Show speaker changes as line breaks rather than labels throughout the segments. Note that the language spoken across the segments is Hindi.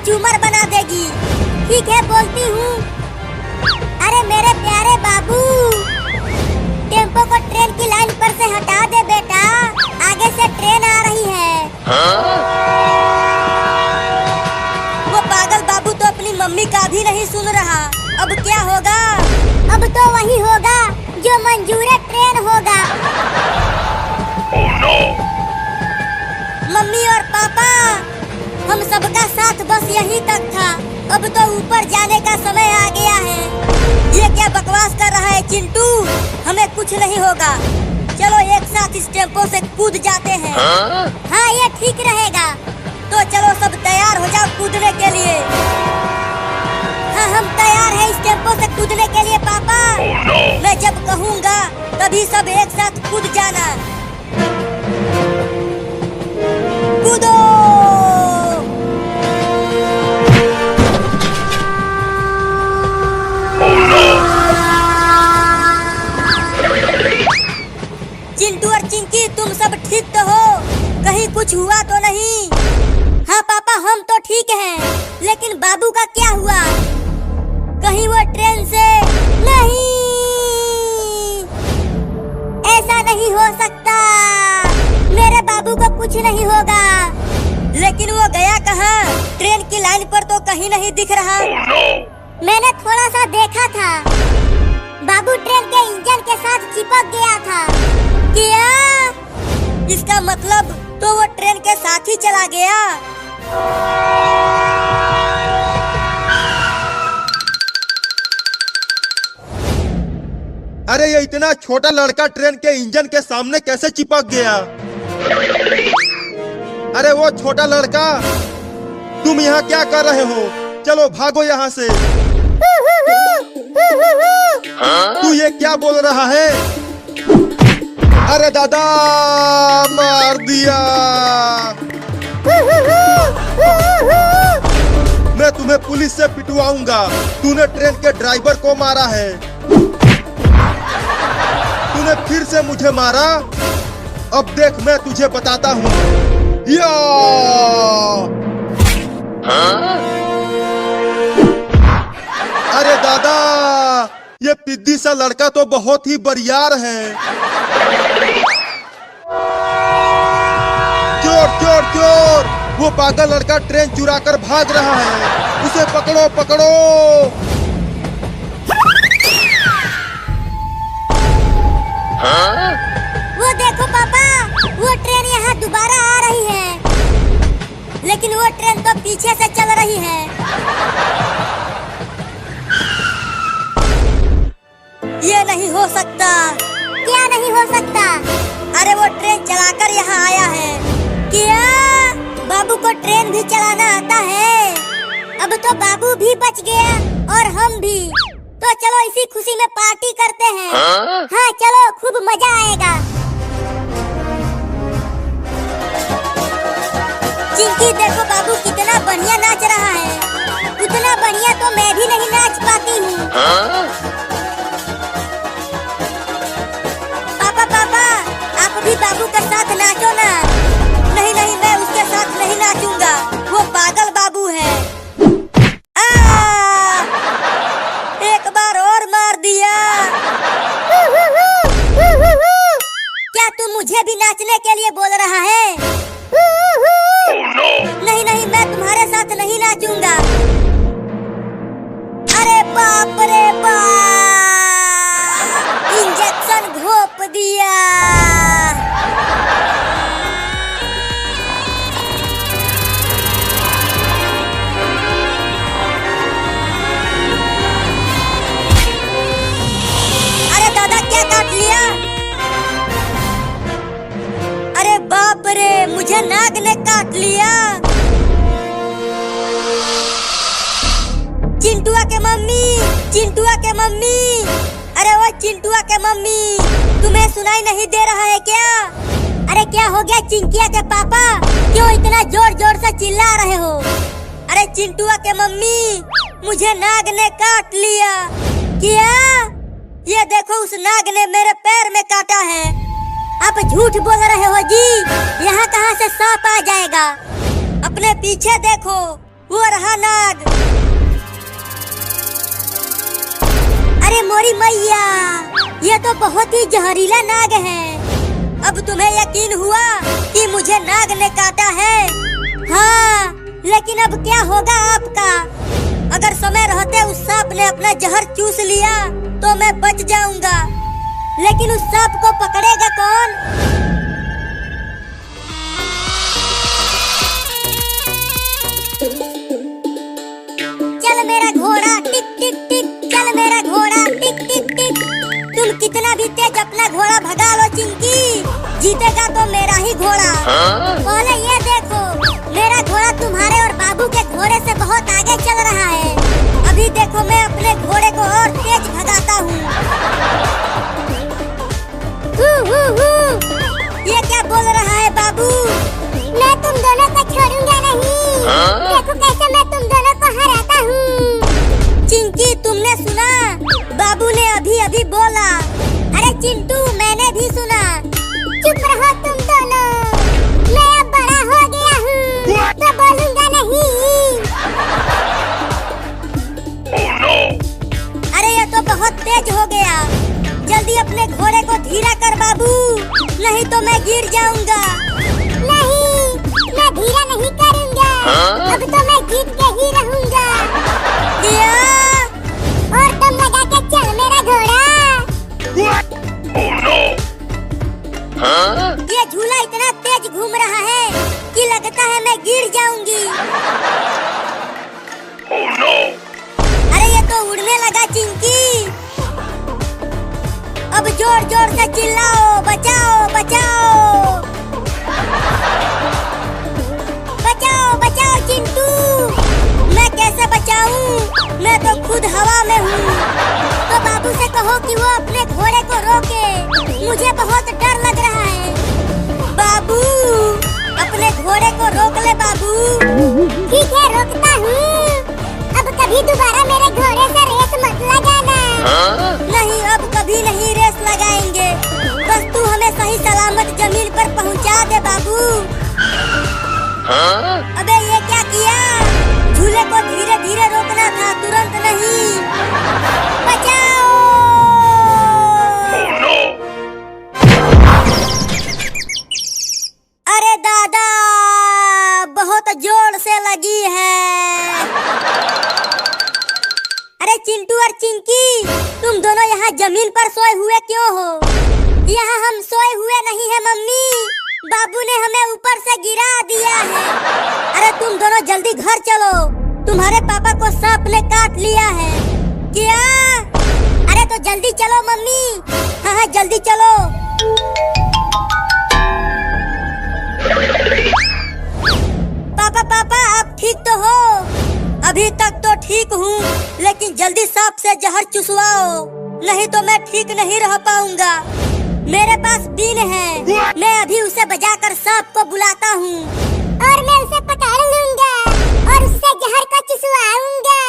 चूमर बना देगी। ठीक है बोलती हूँ। अरे मेरे प्यारे बाबू, टेम्पो को ट्रेन की लाइन पर से हटा दे बेटा, आगे से ट्रेन आ रही है। वो पागल बाबू तो अपनी मम्मी का भी नहीं सुन रहा। अब क्या होगा? अब तो वही होगा जो मंजूर ट्रेन होगा।
Oh no!
मम्मी और पापा, हम सबका साथ बस यहीं तक था। अब तो ऊपर जाने का समय आ गया है। ये क्या बकवास कर रहा है चिंटू? हमें कुछ नहीं होगा। चलो एक साथ इस टेम्पो से कूद जाते हैं। हाँ ये ठीक रहेगा। तो चलो सब तैयार हो जाओ कूदने के लिए। हाँ हम तैयार हैं इस टेम्पो से कूदने के लिए पापा।
Oh no!
मैं जब कहूँगा तभी सब एक साथ कूद जाना। कूदो!
Oh no!
चिंटू और चिंकी तुम सब ठीक तो हो? कहीं कुछ हुआ तो नहीं? हाँ पापा हम तो ठीक हैं, लेकिन बाबू का क्या हुआ? कहीं वो ट्रेन से नहीं, ऐसा नहीं हो सकता। मेरे बाबू को कुछ नहीं होगा। लेकिन वो गया कहाँ? ट्रेन की लाइन पर तो कहीं नहीं दिख रहा।
Oh no!
मैंने थोड़ा सा देखा था, बाबू ट्रेन के इंजन के साथ चिपक गया था। क्या? इसका मतलब तो वो ट्रेन के साथ ही चला गया।
अरे ये इतना छोटा लड़का ट्रेन के इंजन के सामने कैसे चिपक गया? अरे वो छोटा लड़का, तुम यहाँ क्या कर रहे हो? चलो भागो यहाँ से। तू ये क्या बोल रहा है? अरे दादा, मार दिया। मैं तुम्हें पुलिस से पिटवाऊंगा। तूने ट्रेन के ड्राइवर को मारा है। तूने फिर से मुझे मारा। अब देख मैं तुझे बताता हूँ। या! अरे दादा, ये पिद्दी सा लड़का तो बहुत ही बरियार है। चोर चोर चोर! वो पागल लड़का ट्रेन चुरा कर भाग रहा है। उसे पकड़ो पकड़ो।
वो देखो पापा, वो ट्रेन यहाँ दोबारा आ रही है, लेकिन वो ट्रेन तो पीछे से चल रही है। ये नहीं हो सकता। क्या नहीं हो सकता? अरे वो ट्रेन चलाकर यहाँ आया है। क्या? बाबू को ट्रेन भी चलाना आता है? अब तो बाबू भी बच गया और हम भी। तो चलो इसी खुशी में पार्टी करते हैं। हाँ चलो, खूब मजा आएगा। चिंकी देखो बाबू कितना बढ़िया नाच रहा है। उतना बढ़िया तो मैं भी नहीं नाच पाती हूँ। पापा पापा, आप भी बाबू के साथ नाचो ना। नहीं नहीं, मैं उसके साथ नहीं नाचूंगा। वो पागल बाबू है। एक बार और मार दिया। क्या तू मुझे भी नाचने के लिए बोल रहा है?
Oh no!
नहीं नहीं, मैं तुम्हारे साथ नहीं नाचूंगा। अरे बाप रे बाप! इंजेक्शन घोप दिया। अरे दादा, क्या काट लिया? अरे बाप रे, मुझे नाग ने काट लिया। चिंटुआ के मम्मी, चिंटुआ के मम्मी, अरे वो चिंटुआ के मम्मी, तुम्हें सुनाई नहीं दे रहा है क्या? अरे क्या हो गया चिंकिया के पापा? क्यों इतना जोर जोर से चिल्ला रहे हो? अरे चिंटुआ के मम्मी, मुझे नाग ने काट लिया। क्या? ये देखो, उस नाग ने मेरे पैर में काटा है। आप झूठ बोल रहे हो जी। यहाँ कहाँ से सांप आ जाएगा? अपने पीछे देखो, वो रहा नाग। अरे मोरी मैया, ये तो बहुत ही जहरीला नाग है। अब तुम्हें यकीन हुआ कि मुझे नाग ने काटा है? हाँ, लेकिन अब क्या होगा आपका? अगर समय रहते उस सांप ने अपना जहर चूस लिया तो मैं बच जाऊंगा, लेकिन उस सांप को पकड़ेगा कौन? चल मेरा घोड़ा टिक टिक टिक, चल मेरा घोड़ा टिक टिक टिक। तुम कितना भी तेज अपना घोड़ा भगा लो चिंकी, जीतेगा तो मेरा ही घोड़ा। पहले ये देखो, मेरा घोड़ा तुम्हारे और बाबू के घोड़े से बहुत आगे चल रहा है। अभी देखो मैं अपने घोड़े को और तेज भगाता हूँ। ये क्या बोल रहा है बाबू? मैं तुम दोनों को छोड़ूंगा नहीं। देखो कैसे मैं तुम दोनों को हराता हूँ। चिंकी, तुमने सुना? बाबू ने अभी अभी बोला। अरे चिंटू, मैंने भी सुना। चुप रहो तुम दोनों, मैं अब बड़ा हो गया हूँ तो बोलूंगा नहीं।
Oh no!
अरे ये तो बहुत तेज हो गया। जल्दी अपने घोड़े को धीरा कर बाबू, नहीं तो मैं गिर जाऊंगा। नहीं, मैं धीरा नहीं करूंगा। अब तो मैं जीत के ही रहूंगा। और तुम लगा के चल मेरा घोड़ा।
Oh no!
ये झूला इतना तेज घूम रहा है कि लगता है मैं गिर जाऊंगी।
Oh no!
अरे ये तो उड़ने लगा चिंकी। अब जोर जोर से चिल्लाओ, बचाओ बचाओ बचाओ बचाओ चिंटू। मैं कैसे बचाऊं? मैं तो खुद हवा में हूँ। तो बाबू से कहो कि वो अपने घोड़े को रोके, मुझे बहुत डर लग रहा है। बाबू, अपने घोड़े को रोक ले बाबू। ठीक है, रोकता हूँ। अब कभी दोबारा मेरे घोड़े से रेस मत लगाना। नहीं, अब कभी नहीं रेस लगाएंगे। बस तू हमें सही सलामत जमीन पर पहुंचा दे बाबू। अबे ये क्या किया? झूले को धीरे धीरे रोकना था, तुरंत नहीं। बचाओ!
Oh no!
अरे दादा, बहुत जोर से लगी है। अरे चिंटू और चिंकी, तुम दोनों यहाँ जमीन पर सोए हुए क्यों हो? यहाँ हम सोए हुए नहीं है मम्मी, बाबू ने हमें ऊपर से गिरा दिया है। अरे तुम दोनों जल्दी घर चलो, तुम्हारे पापा को सांप ने काट लिया है। क्या? अरे तो जल्दी चलो मम्मी। हाँ हाँ, जल्दी चलो। पापा पापा, आप ठीक तो हो? अभी तक तो ठीक हूँ, लेकिन जल्दी सांप से जहर चुसवाओ, नहीं तो मैं ठीक नहीं रह पाऊंगा। मेरे पास बीन है, मैं अभी उसे बजाकर सांप को बुलाता हूँ और मैं उसे पकड़ लूंगा और उससे जहर को चुसवाऊंगा।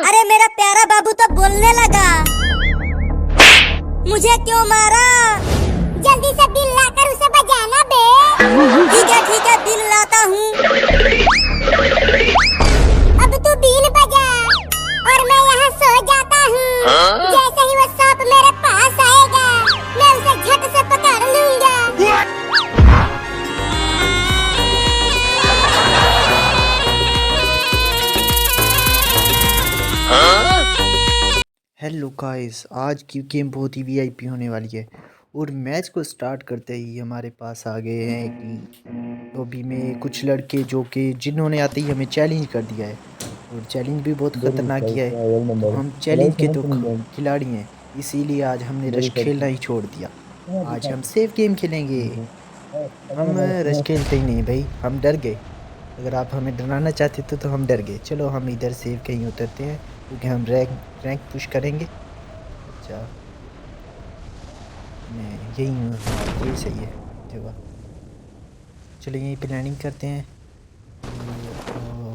अरे मेरा प्यारा बाबू तो बोलने लगा। मुझे क्यों मारा? जल्दी से बीन लाकर उसे बजाना बे। ठीक है, बीन लाता हूँ। अब तू बीन बजा और मैं यहाँ सो जाता हूँ। जैसे ही वो सांप मेरे पास आएगा, मैं उसे झट से पकड़ लूंगा।
हेलो गाइस, आज की गेम बहुत ही वीआईपी होने वाली है और मैच को स्टार्ट करते ही हमारे पास आ गए हैं कि लॉबी में कुछ लड़के जो कि जिन्होंने आते ही हमें चैलेंज कर दिया है और चैलेंज भी बहुत ख़तरनाक किया है। तो हम चैलेंज के तो खिलाड़ी हैं, इसीलिए आज हमने रश खेलना ही छोड़ दिया। आज हम सेफ गेम खेलेंगे। हम रश खेलते ही नहीं भाई, हम डर गए। अगर आप हमें डराना चाहते थे तो हम डर गए। चलो हम इधर सेफ कहीं उतरते हैं क्योंकि हम रैंक पुश करेंगे। अच्छा, मैं यही हूँ। हाँ, ये सही है जगह। चलो यहीं प्लानिंग करते हैं।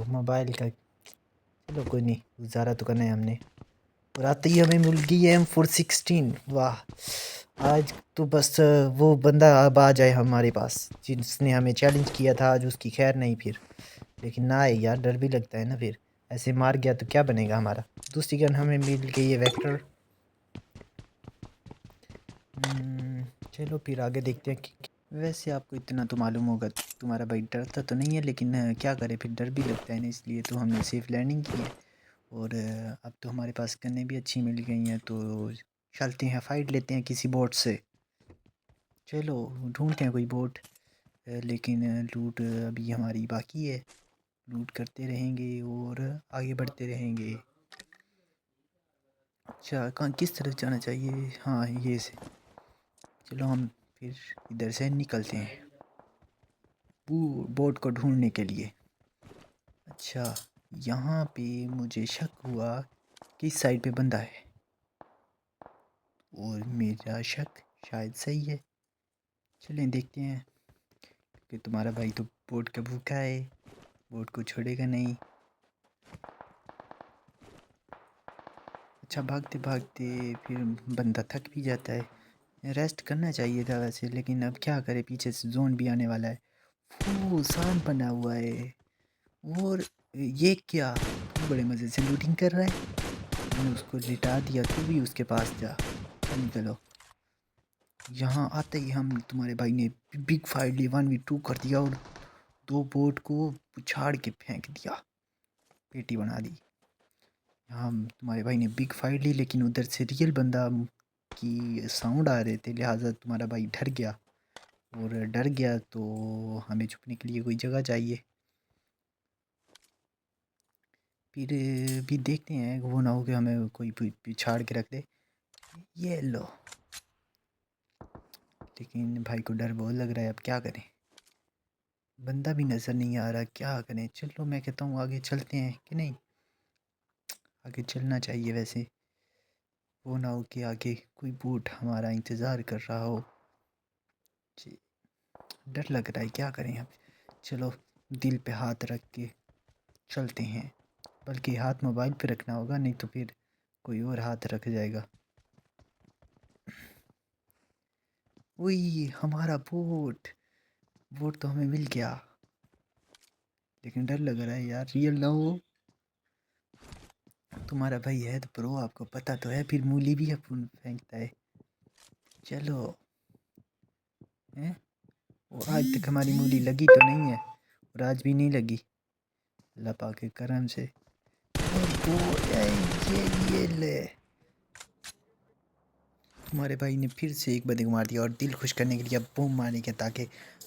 मोबाइल का चलो कोई नहीं, गुजारा तो करना है हमने। और आते ही हमें मिल गई है M416। वाह, आज तो बस वो बंदा अब आ जाए हमारे पास जिसने हमें चैलेंज किया था। आज उसकी खैर नहीं, फिर लेकिन ना आए यार, डर भी लगता है ना, फिर ऐसे मार गया तो क्या बनेगा हमारा। दूसरी गन हमें मिल गई है, वेक्टर। चलो फिर आगे देखते हैं कि वैसे आपको इतना तो मालूम होगा, तुम्हारा भाई डरता तो नहीं है, लेकिन क्या करे, फिर डर भी लगता है ना, इसलिए तो हमने सेफ लैंडिंग की है। और अब तो हमारे पास गन्नें भी अच्छी मिल गई हैं, तो चलते हैं फाइट लेते हैं किसी बोट से। चलो ढूंढते हैं कोई बोट। लेकिन लूट अभी हमारी बाकी है, लूट करते रहेंगे और आगे बढ़ते रहेंगे। अच्छा कहाँ, किस तरफ जाना चाहिए? हाँ ये से। चलो हम फिर इधर से निकलते हैं बोट को ढूंढने के लिए। अच्छा, यहाँ पे मुझे शक हुआ कि इस साइड पे बंदा है, और मेरा शक शायद सही है। चलें देखते हैं, कि तुम्हारा भाई तो बोट का भूखा है, बोट को छोड़ेगा नहीं। अच्छा भागते भागते फिर बंदा थक भी जाता है, रेस्ट करना चाहिए था वैसे, लेकिन अब क्या करे, पीछे से जोन भी आने वाला है। वो सांप बना हुआ है, और ये क्या, तू बड़े मज़े से लूटिंग कर रहा है। मैंने उसको लिटा दिया, तू भी उसके पास जा। चल निकलो। यहाँ आते ही हम तुम्हारे भाई ने बिग फाइट ली, 1v2 कर दिया, और दो बोट को उछाड़ के फेंक दिया, पेटी बना दी। यहाँ तुम्हारे भाई ने बिग फाइट ली, लेकिन उधर से रियल बंदा की साउंड आ रहे थे, लिहाजा तुम्हारा भाई डर गया, और डर गया तो हमें छुपने के लिए कोई जगह चाहिए। फिर भी देखते हैं, वो ना हो कि हमें कोई पिछाड़ के रख दे। ये लो, लेकिन भाई को डर बहुत लग रहा है, अब क्या करें, बंदा भी नज़र नहीं आ रहा, क्या करें। चलो मैं कहता हूँ आगे चलते हैं कि नहीं, आगे चलना चाहिए वैसे, वो ना हो कि आगे कोई बोट हमारा इंतज़ार कर रहा हो। जी, डर लग रहा है, क्या करें अब। चलो दिल पे हाथ रख के चलते हैं, बल्कि हाथ मोबाइल पे रखना होगा, नहीं तो फिर कोई और हाथ रख जाएगा। वही हमारा बोट, बोट तो हमें मिल गया, लेकिन डर लग रहा है यार, रियल ना हो। तुम्हारा भाई है तो प्रो, आपको पता तो है, फिर मूली भी अपन फेंकता है। चलो हैं, वो आज तक हमारी मूली लगी तो नहीं है, और आज भी नहीं लगी, अल्लाह पाक के करम से। वो ये ले, तुम्हारे भाई ने फिर से एक बंदे को मार दिया, और दिल खुश करने के लिए अब बम मारने के, ताकि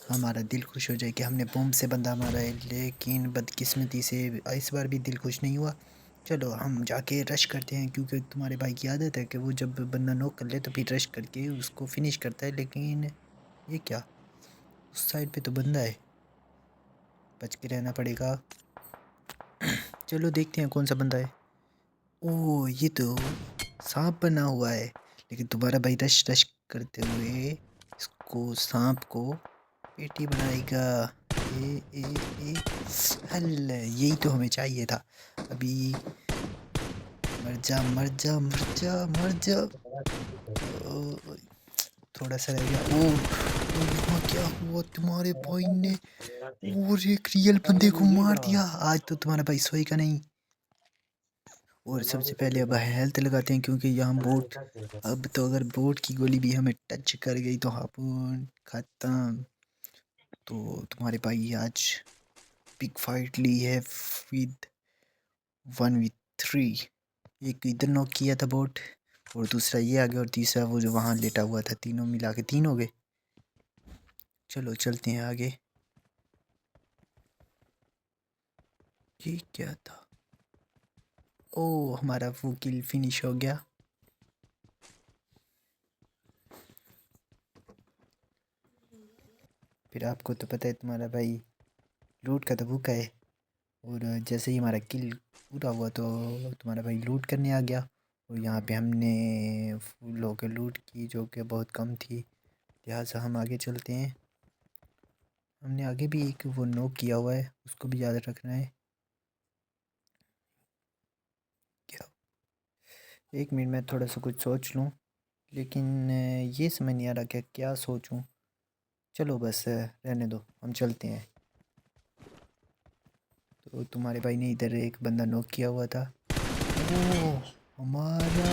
हमारा दिल खुश हो जाए कि हमने बम से बंदा मारा है। लेकिन बदकिस्मती से इस बार भी दिल खुश नहीं हुआ। चलो हम जाके रश करते हैं, क्योंकि तुम्हारे भाई की आदत है कि वो जब बंदा नॉक कर ले तो फिर रश करके उसको फिनिश करता है। लेकिन ये क्या, उस साइड पे तो बंदा है, बच के रहना पड़ेगा। चलो देखते हैं कौन सा बंदा है। ओह ये तो सांप बना हुआ है, लेकिन तुम्हारा भाई रश रश करते हुए इसको, सांप को पेटी बनाएगा। ए हल, यही तो हमें चाहिए था। अभी मर जा मर जा मर जा मर जा। ओ, थोड़ा सा रह गया। ओ यहाँ क्या हुआ, तुम्हारे भाई ने और एक रियल बंदे को मार दिया। आज तो तुम्हारा भाई सोएगा नहीं। और सबसे पहले अब हेल्थ लगाते हैं, क्योंकि यहाँ बोट, अब तो अगर बोट की गोली भी हमें टच कर गई तो अपन खत्म। तो तुम्हारे भाई आज बिग फाइट ली है विद 1v3। एक इधर नॉक किया था बोट, और दूसरा ये आ गया, और तीसरा वो जो वहाँ लेटा हुआ था, तीनों मिला के 3 हो गए। चलो चलते हैं आगे। ये क्या था, ओ हमारा वो किल फिनिश हो गया। फिर आपको तो पता है तुम्हारा भाई लूट का तो भूखा है, और जैसे ही हमारा किल पूरा हुआ तो तुम्हारा भाई लूट करने आ गया, और यहाँ पे हमने फुल होकर लूट की, जो कि बहुत कम थी, लिहाजा हम आगे चलते हैं। हमने आगे भी एक वो नोक किया हुआ है, उसको भी याद रखना है। क्या, एक मिनट में थोड़ा सा कुछ सोच लूँ, लेकिन ये समझ नहीं आ रहा कि क्या सोचूं। चलो बस रहने दो, हम चलते हैं। तो तुम्हारे भाई ने इधर एक बंदा नॉक किया हुआ था। ओह हमारा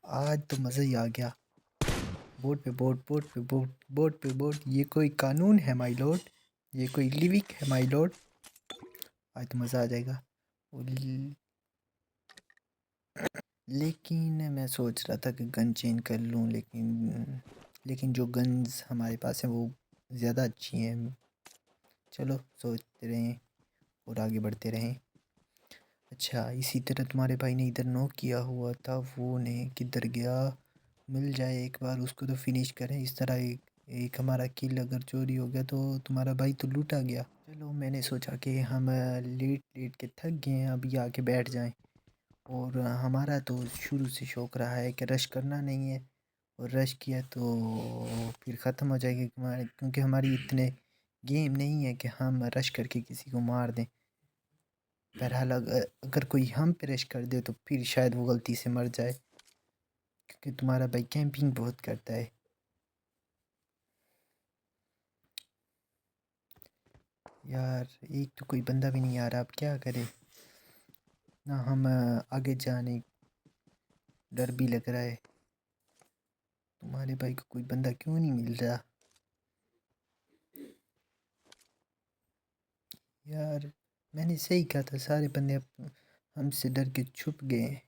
आज तो मज़ा ही आ गया। बोट पे बोट, बोट पे बोट, बोट पे बोट। ये कोई कानून है माय लॉर्ड, ये कोई लिविक है माय लॉर्ड। आज तो मज़ा आ जाएगा। लेकिन मैं सोच रहा था कि गन चेंज कर लूँ, लेकिन जो गन्स हमारे पास हैं वो ज़्यादा अच्छी हैं। चलो सोचते रहें और आगे बढ़ते रहें। अच्छा, इसी तरह तुम्हारे भाई ने इधर नॉक किया हुआ था, वो ने किधर गया? मिल जाए एक बार उसको तो फिनिश करें। इस तरह एक हमारा किल अगर चोरी हो गया तो तुम्हारा भाई तो लूटा गया। चलो मैंने सोचा कि हम लेट लेट के थक गए हैं, अभी आके बैठ जाएं। और हमारा तो शुरू से शौक़ रहा है कि रश करना नहीं है, और रश किया तो फिर ख़त्म हो जाएगी क्योंकि हमारी इतने गेम नहीं है कि हम रश करके किसी को मार दें। बहरहाल अगर कोई हम पे रश कर दे तो फिर शायद वो गलती से मर जाए, क्योंकि तुम्हारा भाई कैंपिंग बहुत करता है। यार एक तो कोई बंदा भी नहीं आ रहा, अब क्या करें ना। हम आगे जाने डर भी लग रहा है। तुम्हारे भाई को कोई बंदा क्यों नहीं मिल रहा? यार मैंने सही कहा था, सारे बंदे अब हमसे डर के छुप गए।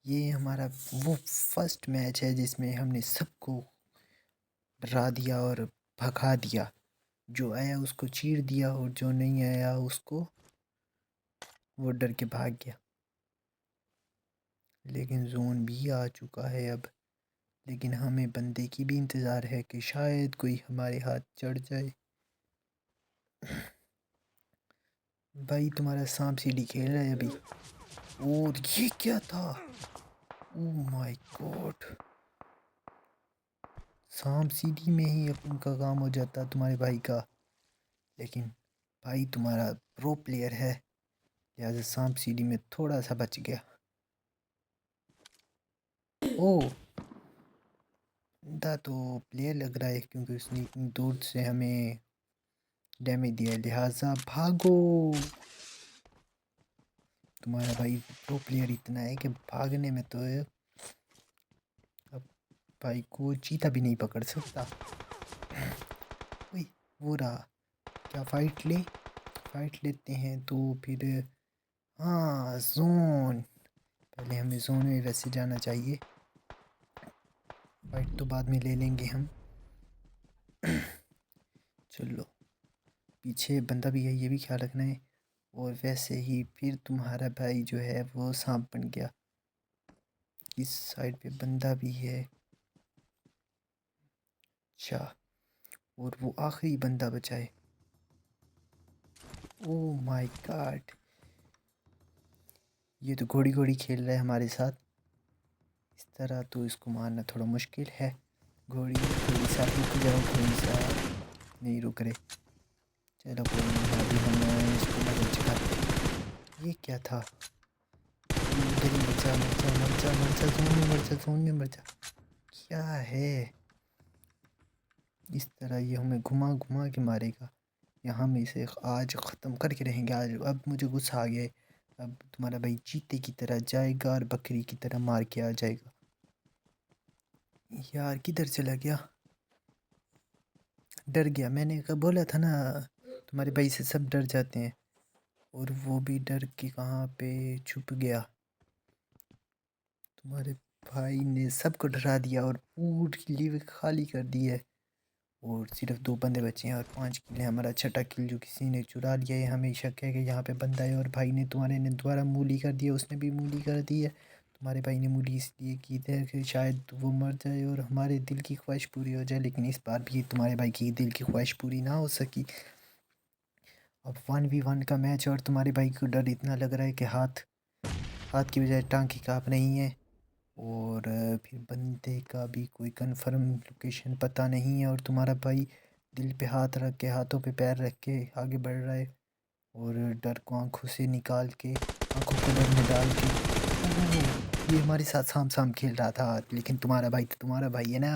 ये हमारा वो फर्स्ट मैच है जिसमें हमने सबको डरा दिया और भगा दिया। जो आया उसको चीर दिया और जो नहीं आया उसको वो डर के भाग गया। लेकिन जोन भी आ चुका है अब, लेकिन हमें बंदे की भी इंतज़ार है कि शायद कोई हमारे हाथ चढ़ जाए। भाई तुम्हारा सांप सीढ़ी खेल रहा है अभी। और ये क्या था? ओह माय गॉड, सांप सीढ़ी में ही अपन का काम हो जाता तुम्हारे भाई का। लेकिन भाई तुम्हारा प्रो प्लेयर है, लिहाजा सांप सीढ़ी में थोड़ा सा बच गया। ओह बंदा तो प्लेयर लग रहा है क्योंकि उसने इतनी दूर से हमें डैमेज दिया, लिहाजा भागो। तुम्हारा भाई प्रो प्लेयर इतना है कि भागने में तो अब भाई को चीता भी नहीं पकड़ सकता। वो रहा, क्या फाइट लेते हैं तो फिर। हाँ जोन, पहले हमें जोन में वैसे जाना चाहिए, फाइट तो बाद में ले लेंगे हम। चलो पीछे बंदा भी है, ये भी ख्याल रखना है। और वैसे ही फिर तुम्हारा भाई जो है वो सांप बन गया। इस साइड पे बंदा भी है। अच्छा, और वो आखिरी बंदा बचा है। ओह माय गॉड, ये तो घोड़ी घोड़ी खेल रहा है हमारे साथ। इस तरह तो इसको मारना थोड़ा मुश्किल है। घोड़ी थोड़ी सा रुक जाओ, थोड़ी सा नहीं रुक रहे। चलो कोई नहीं, अभी हम इसको मदद चुकाते। ये क्या था? इधर ही मर जा मर जा मर जा मर जा, जोन में मर जा, जोन में मर जा। क्या है? इस तरह ये हमें घुमा घुमा के मारेगा, या हम इसे आज ख़त्म करके रहेंगे। आज अब मुझे गुस्सा आ गया है। अब तुम्हारा भाई चीते की तरह जाएगा और बकरी की तरह मार के आ जाएगा। यार किधर चला गया? डर गया। मैंने कहा बोला था ना, तुम्हारे भाई से सब डर जाते हैं। और वो भी डर के कहाँ पे छुप गया। तुम्हारे भाई ने सबको डरा दिया और पूरी लीव खाली कर दी है। और सिर्फ 2 बंदे बचे हैं और 5 किल है। हमारा छठा किल जो किसी ने चुरा लिया है। हमें शक है कि यहाँ पे बंदा है, और भाई ने तुम्हारे ने दोबारा मूली कर दी है, उसने भी मूली कर दी है। तुम्हारे भाई ने मूली इसलिए की थी कि शायद वो मर जाए और हमारे दिल की ख्वाहिश पूरी हो जाए, लेकिन इस बार भी तुम्हारे भाई की दिल की ख्वाहिश पूरी ना हो सकी। अब 1v1 का मैच, और तुम्हारे भाई को डर इतना लग रहा है कि हाथ की बजाय टांग काँप रही हैं। और फिर बंदे का भी कोई कंफर्म लोकेशन पता नहीं है, और तुम्हारा भाई दिल पे हाथ रख के, हाथों पे पैर रख के आगे बढ़ रहा है, और डर को आंखों से निकाल के, आंखों को डर में डाल के। ये हमारे साथ साम साम खेल रहा था, लेकिन तुम्हारा भाई तो तुम्हारा भाई है ना।